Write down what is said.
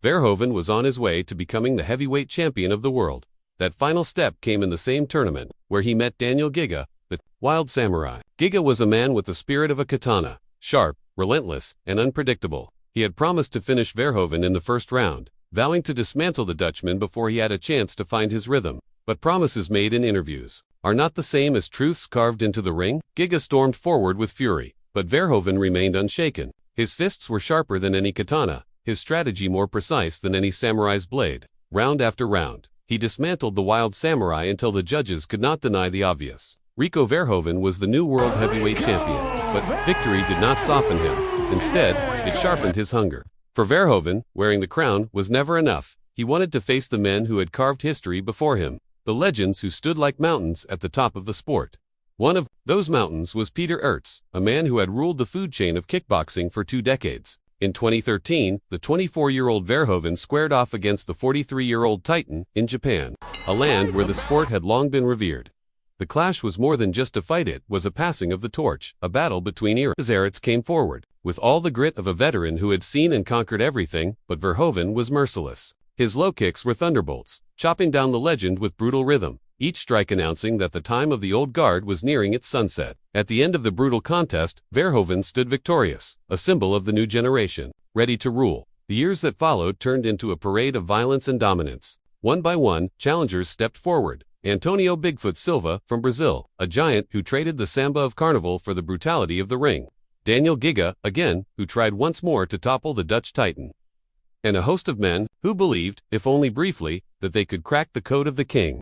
Verhoeven was on his way to becoming the heavyweight champion of the world. That final step came in the same tournament, where he met Daniel Giga, the Wild Samurai. Giga was a man with the spirit of a katana, sharp, relentless, and unpredictable. He had promised to finish Verhoeven in the first round, vowing to dismantle the Dutchman before he had a chance to find his rhythm. But promises made in interviews are not the same as truths carved into the ring. Giga stormed forward with fury, but Verhoeven remained unshaken. His fists were sharper than any katana, his strategy more precise than any samurai's blade. Round after round, he dismantled the Wild Samurai until the judges could not deny the obvious. Rico Verhoeven was the new world heavyweight champion, but victory did not soften him. Instead, it sharpened his hunger. For Verhoeven, wearing the crown was never enough. He wanted to face the men who had carved history before him, the legends who stood like mountains at the top of the sport. One of those mountains was Peter Ertz, a man who had ruled the food chain of kickboxing for 2 decades. In 2013, the 24-year-old Verhoeven squared off against the 43-year-old Titan in Japan, a land where the sport had long been revered. The clash was more than just a fight, it was a passing of the torch, a battle between eras. Ertz came forward, with all the grit of a veteran who had seen and conquered everything, but Verhoeven was merciless. His low kicks were thunderbolts, chopping down the legend with brutal rhythm, each strike announcing that the time of the old guard was nearing its sunset. At the end of the brutal contest, Verhoeven stood victorious, a symbol of the new generation, ready to rule. The years that followed turned into a parade of violence and dominance. One by one, challengers stepped forward. Antonio Bigfoot Silva, from Brazil, a giant who traded the samba of carnival for the brutality of the ring. Daniel Giga, again, who tried once more to topple the Dutch Titan. And a host of men, who believed, if only briefly, that they could crack the code of the king.